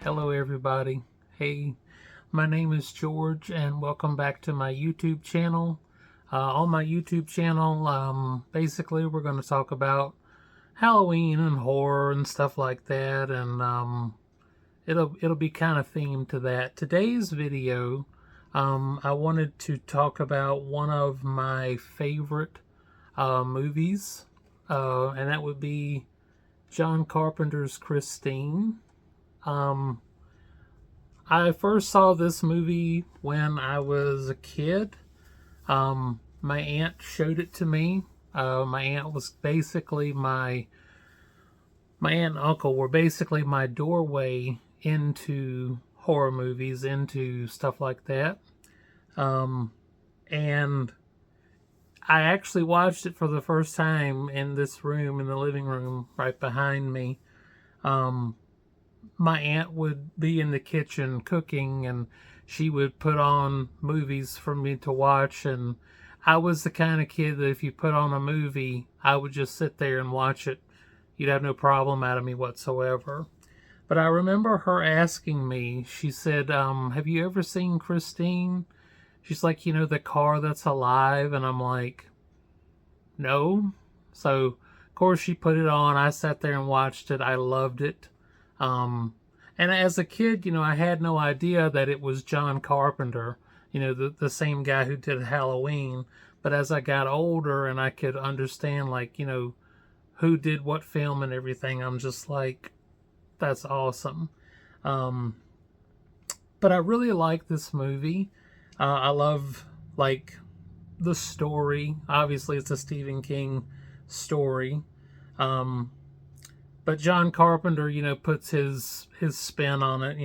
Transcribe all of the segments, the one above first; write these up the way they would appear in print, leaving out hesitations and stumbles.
Hello everybody. Hey, my name is George and welcome back to my YouTube channel. On my YouTube channel, basically we're going to talk about Halloween and horror and stuff like that, and it'll be kind of themed to that. Today's video, I wanted to talk about one of my favorite movies, and that would be John Carpenter's Christine. Um, I first saw this movie when I was a kid. My aunt showed it to me. My aunt was basically my aunt and uncle were basically my doorway into horror movies, into stuff like that. And I actually watched it for the first time in this room, in the living room right behind me. My aunt would be in the kitchen cooking, and she would put on movies for me to watch, and I was the kind of kid that if you put on a movie, I would just sit there and watch it. You'd have no problem out of me whatsoever. But I remember her asking me, she said, have you ever seen Christine? She's like, the car that's alive, and I'm like, no. So of course she put it on. I sat there and watched it. I loved it. And as a kid, I had no idea that it was John Carpenter, the same guy who did Halloween. But as I got older and I could understand, who did what film and everything, I'm just like, that's awesome. Um, but I really like this movie. I love, the story. Obviously, it's a Stephen King story. But John Carpenter, puts his spin on it.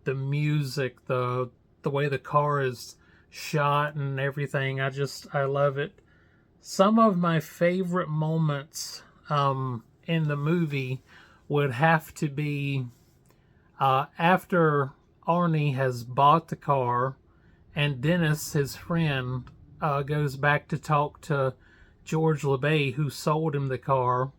The music, the way the car is shot and everything. I love it. Some of my favorite moments in the movie would have to be after Arnie has bought the car, and Dennis, his friend, goes back to talk to George LeBay, who sold him the car.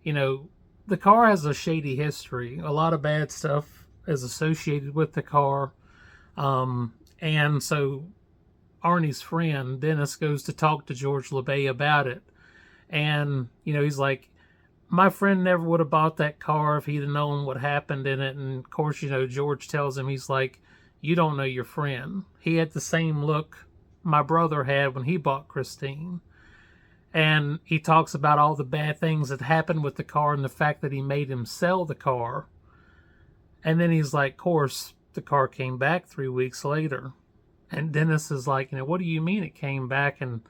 The car has a shady history. A lot of bad stuff is associated with the car. And so Arnie's friend, Dennis, goes to talk to George LeBay about it. And, he's like, my friend never would have bought that car if he'd have known what happened in it. And, of course, George tells him, he's like, you don't know your friend. He had the same look my brother had when he bought Christine. And he talks about all the bad things that happened with the car and the fact that he made him sell the car. And then he's like, of course, the car came back 3 weeks later. And Dennis is like, what do you mean it came back? And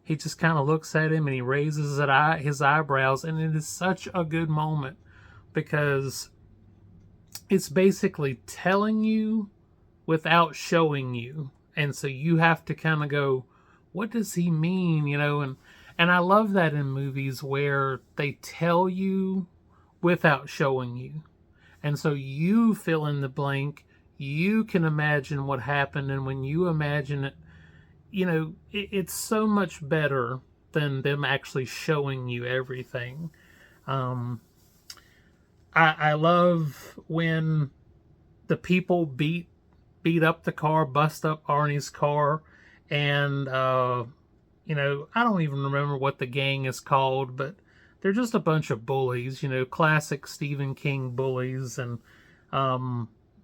he just kind of looks at him and he raises his eyebrows. And it is such a good moment because it's basically telling you without showing you. And so you have to kind of go, what does he mean? And I love that in movies where they tell you without showing you. And so you fill in the blank. You can imagine what happened. And when you imagine it, it's so much better than them actually showing you everything. I love when the people beat up the car, bust up Arnie's car, and I don't even remember what the gang is called, but they're just a bunch of bullies, classic Stephen King bullies, and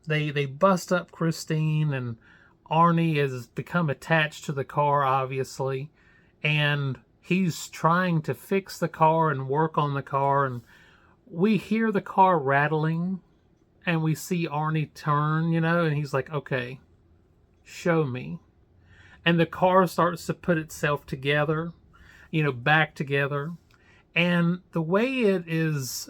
they bust up Christine, and Arnie has become attached to the car, obviously, and he's trying to fix the car and work on the car, and we hear the car rattling, and we see Arnie turn, and he's like, okay, show me. And the car starts to put itself together, back together. And the way it is,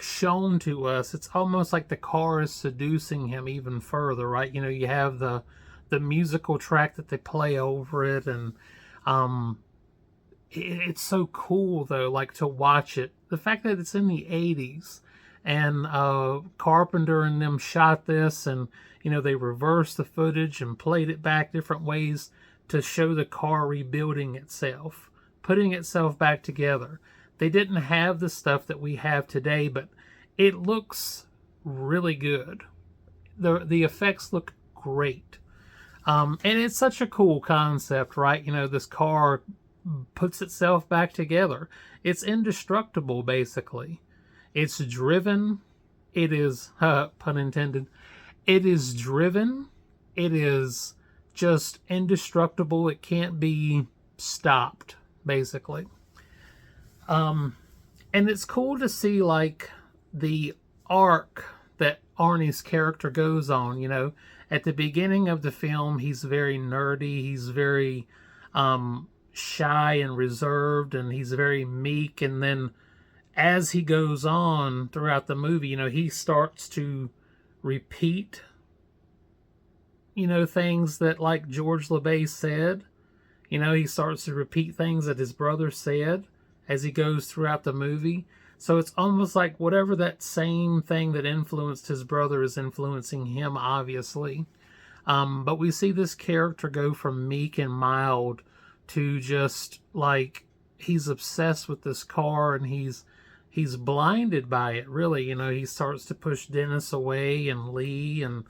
shown to us, it's almost like the car is seducing him even further, right? You have the musical track that they play over it. And it's so cool, though, to watch it. The fact that it's in the 80s. And Carpenter and them shot this, and they reversed the footage and played it back different ways to show the car rebuilding itself, putting itself back together. They didn't have the stuff that we have today, but it looks really good. The effects look great. And it's such a cool concept, right? You know, this car puts itself back together. It's indestructible, basically. It's driven. It is, pun intended, it is driven. It is just indestructible. It can't be stopped, basically. And it's cool to see, like, the arc that Arnie's character goes on. You know, at the beginning of the film, he's very nerdy. He's very shy and reserved, and he's very meek. And then as he goes on throughout the movie, you know, he starts to repeat, you know, things that, like, George LeBay said. You know, he starts to repeat things that his brother said as he goes throughout the movie. So it's almost like whatever that same thing that influenced his brother is influencing him, obviously. But we see this character go from meek and mild to just, like, he's obsessed with this car, and he's blinded by it, really. You know, he starts to push Dennis away and Lee, and,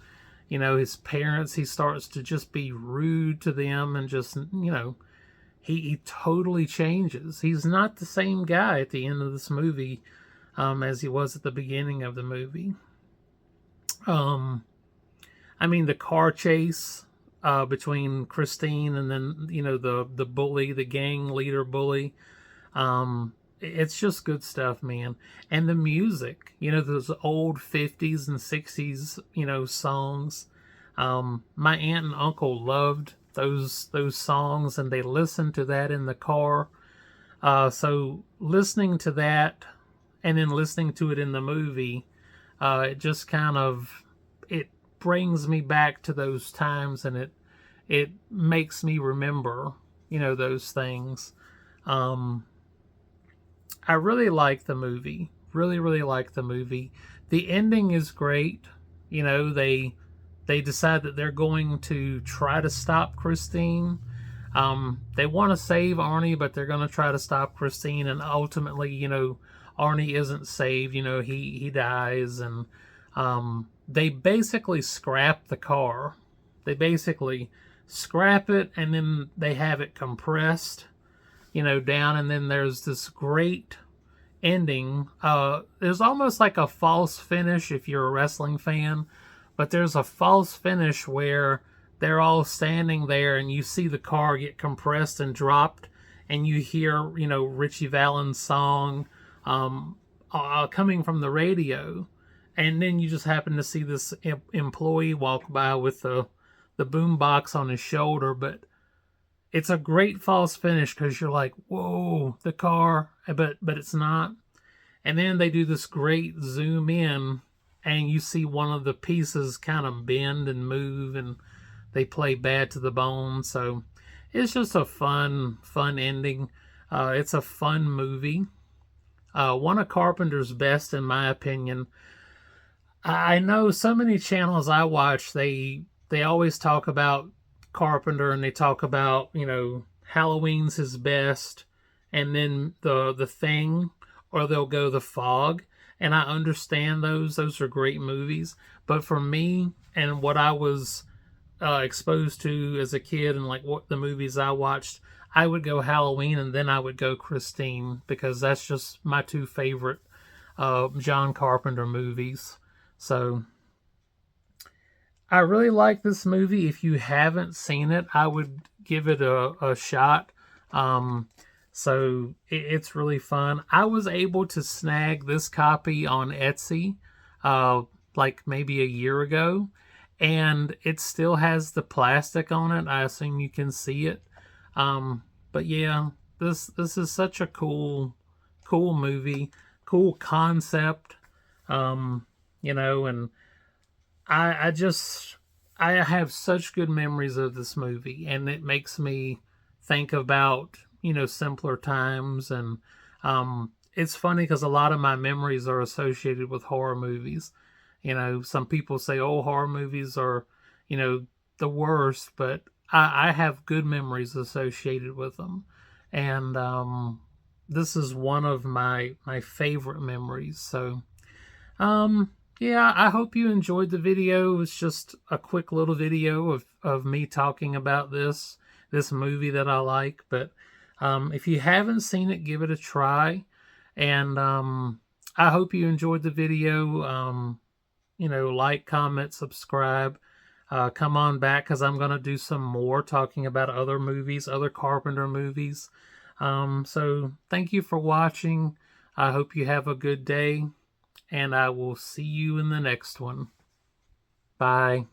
you know, his parents. He starts to just be rude to them, and just, you know, he totally changes. He's not the same guy at the end of this movie as he was at the beginning of the movie. I mean, the car chase between Christine and then, you know, the bully, the gang leader bully. It's just good stuff, man. And the music, you know, those old 50s and 60s, you know, songs. My aunt and uncle loved those songs, and they listened to that in the car. So listening to that and then listening to it in the movie, it just kind of, it brings me back to those times, and it makes me remember, you know, those things. I really like the movie. Really, really like the movie. The ending is great. You know, they decide that they're going to try to stop Christine. They want to save Arnie, but they're going to try to stop Christine, and ultimately, you know, Arnie isn't saved. You know, he dies, and they basically scrap the car. They basically scrap it, and then they have it compressed, you know, down, and then there's this great ending. There's almost like a false finish if you're a wrestling fan, but there's a false finish where they're all standing there, and you see the car get compressed and dropped, and you hear, you know, Richie Valens' song coming from the radio, and then you just happen to see this employee walk by with the boombox on his shoulder. But it's a great false finish because you're like, whoa, the car, but it's not. And then they do this great zoom in, and you see one of the pieces kind of bend and move, and they play Bad to the Bone. So it's just a fun ending. It's a fun movie. One of Carpenter's best, in my opinion. I know so many channels I watch, they always talk about Carpenter, and they talk about, you know, Halloween's his best, and then the Thing, or they'll go The Fog. And I understand those are great movies, but for me, and what I was exposed to as a kid, and like what the movies I watched, I would go Halloween, and then I would go Christine, because that's just my two favorite John Carpenter movies. So I really like this movie. If you haven't seen it, I would give it a shot. So it's really fun. I was able to snag this copy on Etsy like maybe a year ago, and it still has the plastic on it. I assume you can see it. But yeah, this is such a cool movie, cool concept. You know, and I have such good memories of this movie, and it makes me think about, you know, simpler times. And it's funny because a lot of my memories are associated with horror movies. You know, some people say, oh, horror movies are, you know, the worst, but I have good memories associated with them. And this is one of my favorite memories. So Yeah, I hope you enjoyed the video. It was just a quick little video of me talking about this movie that I like. But if you haven't seen it, give it a try. And I hope you enjoyed the video. Like, comment, subscribe. Come on back because I'm going to do some more talking about other movies, other Carpenter movies. So thank you for watching. I hope you have a good day, and I will see you in the next one. Bye.